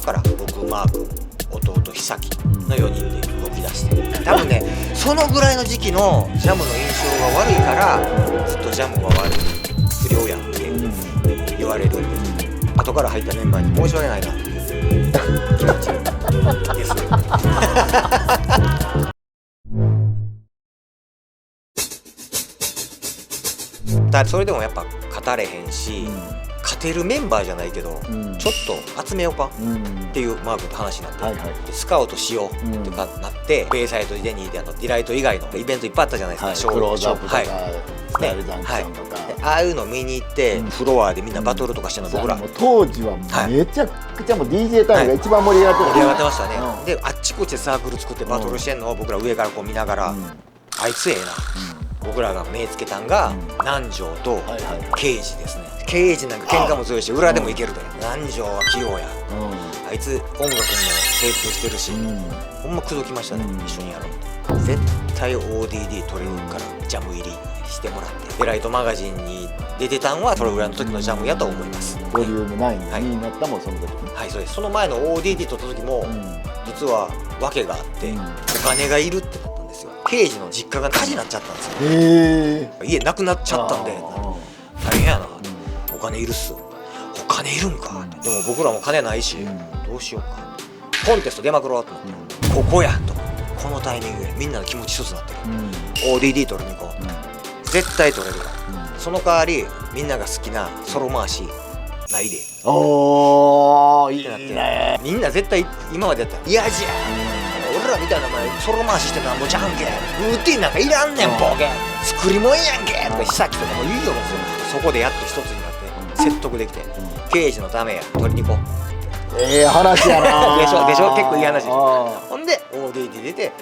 から僕、マー君、弟、久木の4人で動き出して、多分ねそのぐらいの時期のジャムの印象が悪いからずっとジャムは悪い不良やって言われるんで、後から入ったメンバーに申し訳ないなっていう気持ちですだそれでもやっぱ語れへんし、勝てるメンバーじゃないけど、ちょっと集めようかっていうマー君と話になって、スカウトしようとかなって、ベイサイドデニーでディライト以外のイベントいっぱいあったじゃないですか、クローズアップとかスタイルジャンクションとか、ああいうの見に行ってフロアでみんなバトルとかしてるの僕ら当時はめちゃくちゃもう DJ タイムが一番盛り上がって盛り上がってましたね。であっちこっちでサークル作ってバトルしてんのを僕ら上からこう見ながら、あいつええな、僕らが目つけたんが南條と刑事ですね。刑事なんか喧嘩も強いし裏でもいけるで、南條は器用や、あいつ音楽にも精通してるし、ほんま口説きましたね、一緒にやろうと。絶対 ODD 取れるからジャム入りしてもらって、デライトマガジンに出てたんはそれぐらいの時のジャムやと思います。ボリューム9になったもんその時に。はい、そうです。その前の ODD 取った時も実は訳があって、お金がいるってなったんですよ。刑事の実家が火事になっちゃったんですよ。家なくなっちゃったんで大変やな、お金いるっす、お金いるんか、でも僕らも金ないし、どうしようか、コンテスト出まくろうと思って、ここやと、このタイミングでみんなの気持ち一つになってる、ODD 取りに行こう、絶対取れるから、その代わりみんなが好きなソロ回しないで、おーいいね。みんな絶対今までやったら嫌じゃ、俺らみたいな前ソロ回ししてたらもうちゃうんけ、ルーティンなんかいらんねんボケ、作りもんやんけとか久木とかも言うようですよ。そこでやっと一つになって説得できて、刑事のためや取りに行こう、ええ話やなでしょ結構いい話でしょ。ほんで ODD 出て、で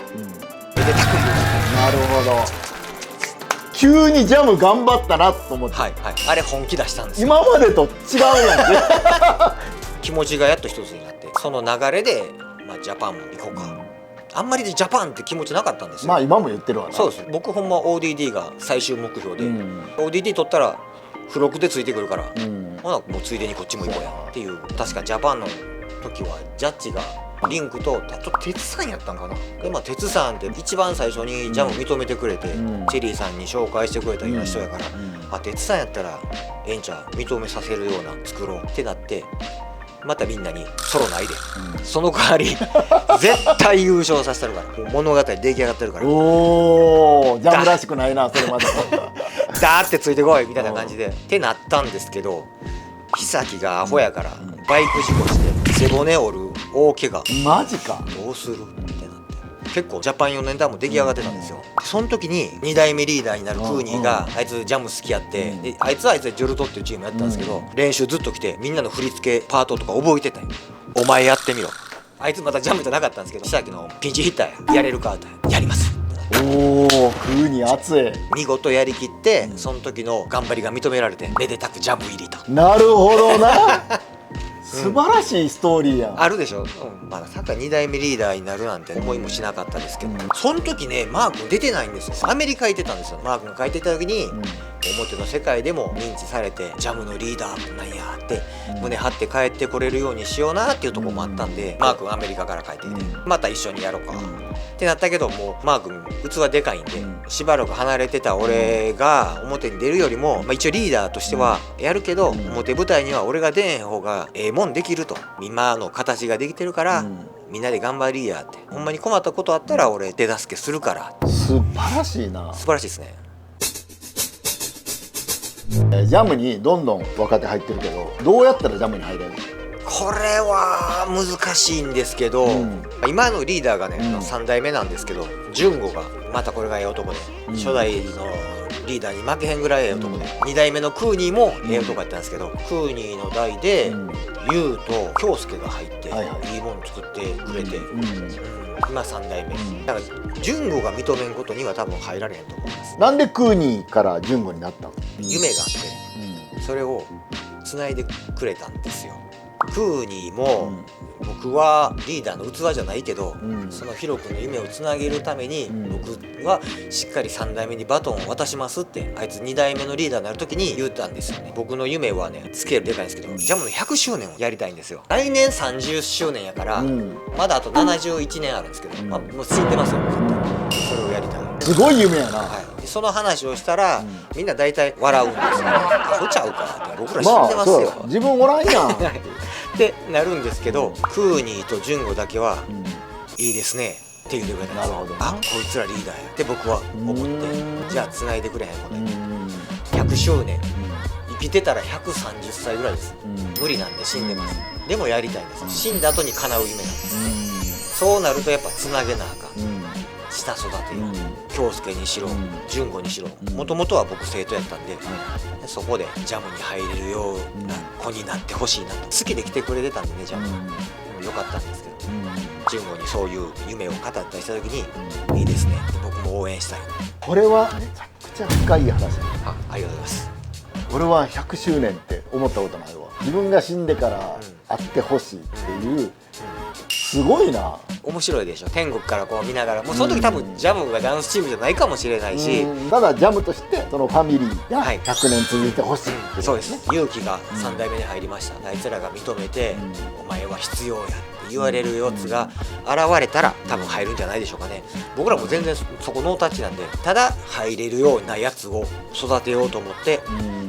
タクなるほど、急にジャム頑張ったなと思って、あれ本気出したんですよ。今までと違うやんね気持ちがやっと一つになって、その流れで、ジャパンも行こうか、あんまりジャパンって気持ちなかったんですよ。まあ今も言ってるわな。そうです。僕ほんま ODD が最終目標で、ODD 取ったら付録でついてくるから、ほなもうついでにこっちも行こうやっていう。確かジャパンの時はジャッジがリンクと鉄さんやったんかな。で鉄さんって一番最初にジャム認めてくれて、チェリーさんに紹介してくれたような人やから、鉄さんやったらええんちゃう、認めさせるような作ろうってなって、またみんなにソロないで、その代わり絶対優勝させてるから、もう物語出来上がってるから、おおジャムらしくないなそれまでだーってついてこいみたいな感じでってなったんですけど、久木がアホやからバイク事故して背骨折る大怪我、マジか、どうするってなって、結構ジャパン4年ターンも出来上がってたんですよ。その時に2代目リーダーになるクーニーが、あいつジャム好きやって、であいつはジョルトっていうチームやったんですけど、練習ずっと来てみんなの振り付けパートとか覚えてたよ。お前やってみろ、あいつまたジャムじゃなかったんですけど、久木のピンチヒッターやれるかってやります、おおクーニー熱い、見事やりきって、その時の頑張りが認められて、めでたくジャム入りと。なるほどな素晴らしいストーリーやん。あるでしょ、まだサッカー2代目リーダーになるなんて思いもしなかったですけど、その時ねマー君出てないんですよ。アメリカ行ってたんですよ。マー君が帰ってた時に、表の世界でも認知されて、ジャムのリーダーなんやって胸張って帰ってこれるようにしようなっていうところもあったんで、マー君アメリカから帰ってきて、また一緒にやろうかってなったけど、もうマー君器でかいんで、しばらく離れてた俺が表に出るよりも、一応リーダーとしてはやるけど、表舞台には俺が出へん方がええもんできると、今の形ができてるから、みんなで頑張りやって、ほんまに困ったことあったら俺手助けするから。素晴らしいな。素晴らしいですね。ジャムにどんどん若手入ってるけど、どうやったらジャムに入れる？これは難しいんですけど、今のリーダーがね、3代目なんですけど、純吾がまたこれがええ男で、初代のリーダーに負けへんぐらいええ男で、2代目のクーニーもええ男やったんですけど、クーニーの代でユウと京介が入って、いいもの作ってくれて、今3代目、だから純吾が認めんことには多分入られへんと思います。なんでクーニーから純吾になったの？夢があって、それを繋いでくれたんですよ。ククーニーも、僕はリーダーの器じゃないけど、そのヒロ君の夢をつなげるために、僕はしっかり3代目にバトンを渡しますってあいつ2代目のリーダーになる時に言ったんですよね。僕の夢はね、スケールでかいんですけど、ジャムの100周年をやりたいんですよ。来年30周年やから、まだあと71年あるんですけど、もう死んでますよ絶対。それをやりたい。すごい夢やな。でその話をしたら、みんな大体笑うんですよ。アホちゃうかって、僕ら死んでますよ、自分おらんやんってなるんですけど、クーニーとジュンゴだけは、いいですねって言ってくれたんですよ。あ、こいつらリーダーやって僕は思って、じゃあ繋いでくれへんこれ。100周年、生きてたら130歳ぐらいです。無理なんで死んでます。でもやりたいんです。死んだ後に叶う夢なんです。そうなるとやっぱ繋げなあかん。下育てよ、京介にしろ、純子にしろ、もともとは僕生徒やったんで、そこでジャムに入れるような子になってほしいなと。好きで来てくれてたんでね、ジャム。よかったんですけど、純子にそういう夢を語ったりした時に、いいですねって僕も応援したい。これはめちゃくちゃ深い話だ。ありがとうございます。俺は100周年って思ったことないわ。自分が死んでから会ってほしいっていう、すごいな。面白いでしょ、天国からこう見ながら。もうその時多分ジャムがダンスチームじゃないかもしれないし、ただジャムとしてそのファミリーが100年続いてほしい、そうです。勇気が3代目に入りました、あいつらが認めて、お前は必要やって言われるやつが現れたら多分入るんじゃないでしょうかね。僕らも全然そこノータッチなんで、ただ入れるようなやつを育てようと思って、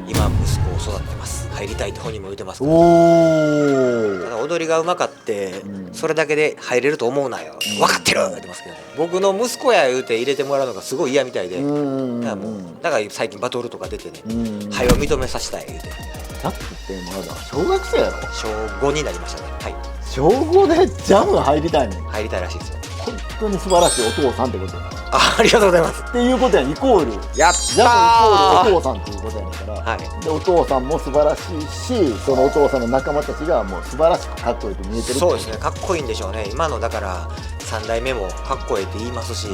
今息子を育ててます。入りたいって本人も言ってますから。ただ踊りがうまかって、それだけで入れると思うなよ、分かってるって言ってますけどね。僕の息子や言うて入れてもらうのがすごい嫌みたいで、だから最近バトルとか出てね、早を認めさせたい言うて。だってまだ小学生やろ。小5になりましたね。はい。小5でジャム入りたいねん。入りたいらしいですよ。本当に素晴らしいお父さんってことやな。ありがとうございます。っていうことやイコールやったジャムイコールお父さんっていうことやねんから、はい、でお父さんも素晴らしいし、そのお父さんの仲間たちがもう素晴らしくかっこよく見えてる。そうですね、かっこいいんでしょうね。今のだから3代目もかっこいいって言いますし、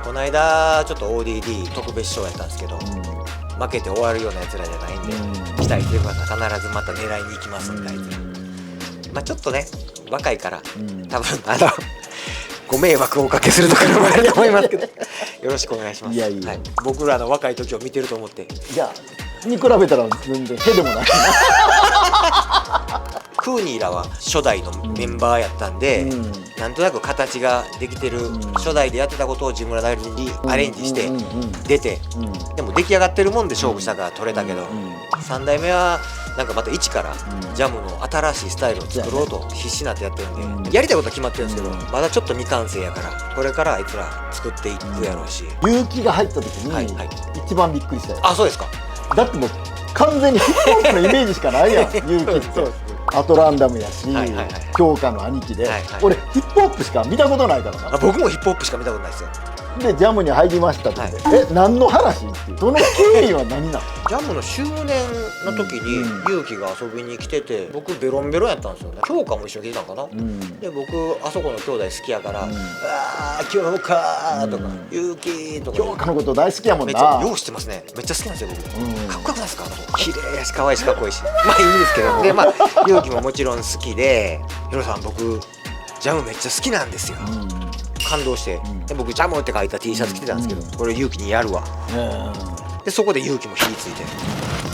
この間ちょっと ODD 特別賞やったんですけど、負けて終わるようなやつらじゃないんで、期待してください。必ずまた狙いに行きますんで、あいつら。まあちょっとね若いから、多分ご迷惑をおかけするところもあると思いますけどよろしくお願いします。はい、僕らの若い時を見てると思って。いやに比べたら全然へでもないクーニーらは初代のメンバーやったんで、なんとなく形ができてる、初代でやってたことを自分らなりにアレンジして出て、でも出来上がってるもんで勝負したから取れたけど、3代目はなんかまた一からジャムの新しいスタイルを作ろうと必死になってやってるんで、やりたいことは決まってるんですけど、まだちょっと未完成やから、これからあいつら作っていくやろうし。勇気が入った時に一番びっくりしたよ。あ、そうですか。だってもう完全にヒップホップのイメージしかないやん勇気って。アトランダムやし、京香の兄貴で、俺ヒップホップしか見たことないからな。僕もヒップホップしか見たことないですよ。でジャムに入りましたって、何の話っていう、その経緯は何なの？ジャムの周年の時に勇気が遊びに来てて、僕ベロンベロンやったんですよね。京香も一緒に来てたんかな、で僕あそこの兄弟好きやから「ああ京香」とか「勇気」とか。京香のこと大好きやもんな。めっちゃよう知ってますね。めっちゃ好きなんですよ僕。かっこよくないですか？綺麗やし可愛いしかっこいいしまあいいんですけど、でまあ勇気ももちろん好きで「ヒロさん僕ジャムめっちゃ好きなんですよ」感動して、で僕ジャムって書いた T シャツ着てたんですけど、これ勇気にやるわ。でそこで勇気も火ついて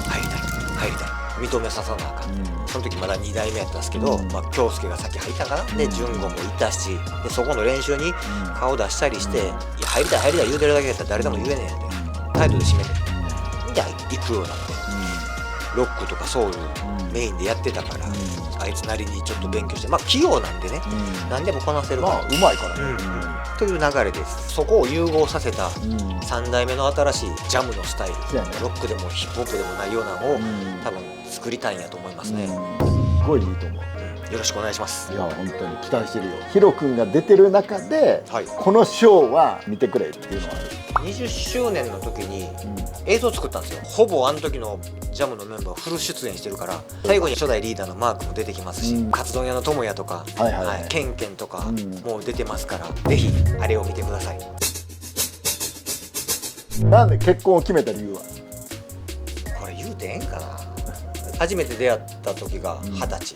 入りたい入りたい認めささなあかん。その時まだ2代目やったんですけど、京介が先入ったかな。で純子もいたし、でそこの練習に顔出したりして、いや入りたい入りたい言うてるだけやったら誰でも言えねえやんで、態度で締めてで行くようになって、ロックとかソウルメインでやってたから、あいつなりにちょっと勉強して、まあ器用なんでね、何でもこなせるから、まあうまいからね、という流れです。そこを融合させた3代目の新しいジャムのスタイル、ロックでもヒップホップでもないようなのを多分作りたいんやと思いますね。すごいいいと思う。よろしくお願いします。いや本当に期待してるよ。ヒロ君が出てる中で、このショーは見てくれっていうのはある。20周年の時に映像作ったんですよ。ほぼあの時のジャムのメンバーフル出演してるから、最後に初代リーダーのマークも出てきますし、カツ丼屋の智也とかケンケンとかもう出てますから、ぜひあれを見てください。なんで結婚を決めた理由は？これ言うてええんかな。初めて出会った時が20歳、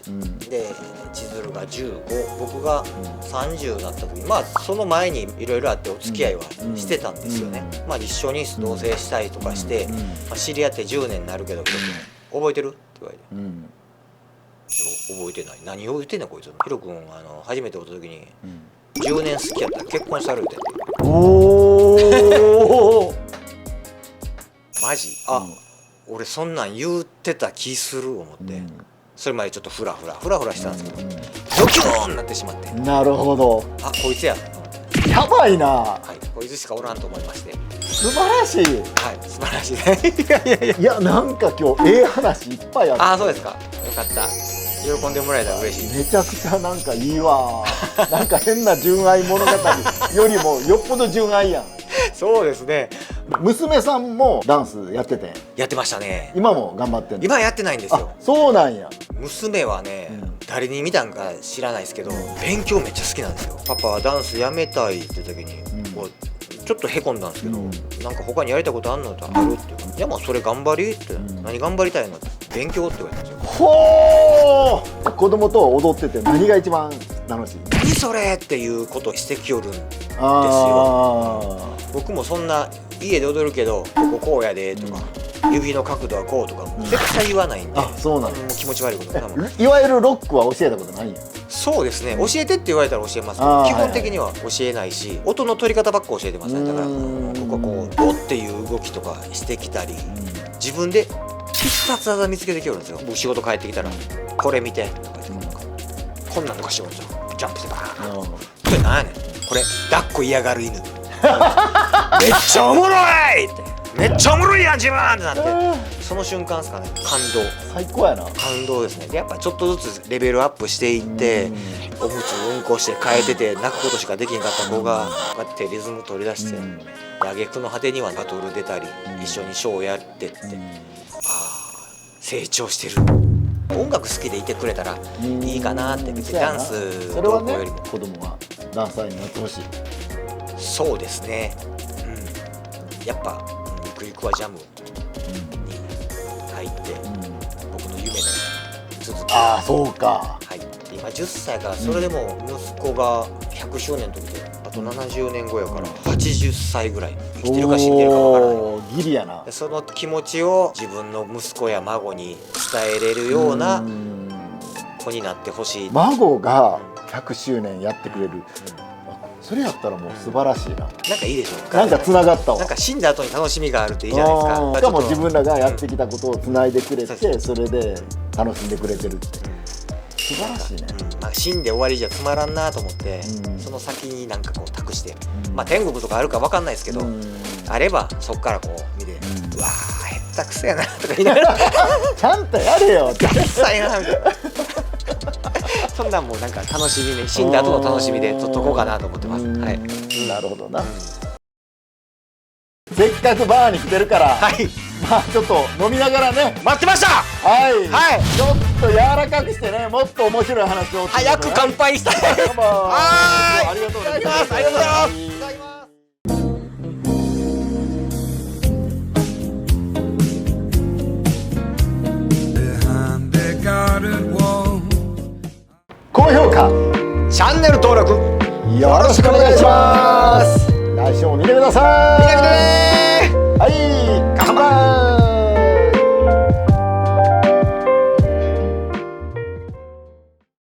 で千鶴が15、僕が30だった時、まあその前にいろいろあってお付き合いはしてたんですよね。まあ一緒に同棲したりとかして、まあ、知り合って10年になるけど、覚えてるって言われて、覚えてない。何を言ってんのこいつ。ヒロ君初めて会った時に、10年好きやったら結婚されるって。おおマジ？あ、俺そんなん言ってた気する思って、それまでちょっとフラフラしてたんですけど、ドキューンになってしまって。なるほど。あ、こいつや。やばいな。はい、こいつしかおらんと思いまして。素晴らしい。はい、素晴らしい。いやなんか今日話いっぱいある。あ、そうですか。よかった。喜んでもらえたら嬉しい。めちゃくちゃなんかいいわ。なんか変な純愛物語よりもよっぽど純愛やん。そうですね。娘さんもダンスやってて。やってましたね。今も頑張ってんの？今やってないんですよ。そうなんや。娘はね、誰に見たんか知らないですけど、勉強めっちゃ好きなんですよ。パパはダンスやめたいって時に、こうちょっとへこんだんですけど、なんか他にやりたいことあんのってあるって言うから、いやまあそれ頑張りって、何頑張りたいのって、勉強って言われたんですよ。ほー。子供と踊ってて何が一番楽しい？何それっていうことをしてきよるんですよ。僕もそんな家で踊るけどこここうやでとか、指の角度はこうとか絶対言わないんで、そうなんもう気持ち悪いこといわゆるロックは教えたことないんや。そうですね、教えてって言われたら教えますけど、基本的には教えないし、音の取り方ばっか教えてますね。だからこここう「お」っていう動きとかしてきたり、自分で必殺技見つけてきよるんですよ。僕仕事帰ってきたら「これ見て」とか言って、こんなんとかしようんですよ。ジャンプしてバーン。これなんやねん、これ抱っこ嫌がる犬。めっちゃおもろいって、めっちゃおもろいやん自分ってなって、その瞬間ですかね、感動。最高やな。感動ですね。でやっぱちょっとずつレベルアップしていって、おむつうんこして変えてて泣くことしかできんかった子がこうやってリズム取り出して、挙句の果てにはバトル出たり、一緒にショーをやってって、成長してる。音楽好きでいてくれたらいいかなって。別にダンスどうこうよりも、子供はダンサーになってほしい。そうですね、やっぱゆくゆくはジャムに入って、僕の夢の続き。ああそうか。はい、今10歳から、それでも息子が100周年の時で、あと70年後やから80歳ぐらい生きてるか死んでるかわからない。ギリやな。その気持ちを自分の息子や孫に伝えれるような子になってほしい。孫が100周年やってくれる、それやったらもう素晴らしいな。なんかいいでしょうか。なんか繋がったわ。なんか死んだ後に楽しみがあるっていいじゃないですか。しかも自分らがやってきたことを繋いでくれて、それで楽しんでくれてるって、素晴らしいね。死んで終わりじゃつまらんなと思って、その先になんかこう託して、まあ天国とかあるか分かんないですけど、あればそっからこう見て、うわーへったくそやなとか言いながらちゃんとやれよってさいなみたいな。そんなんもなんか楽しみね、死んだ後の楽しみで撮っとこうかなと思ってます。はい。なるほどな。せっかくバーに来てるから、はい。まあちょっと飲みながらね。待ってました。はい。はい。ちょっと柔らかくしてね、もっと面白い話を。早く乾杯したい。はい。ありがとうございます。ありがとうございます。いただきます。高評価、チャンネル登録よろしくお願いします。来週も見てください。見てくれー。はい、乾杯。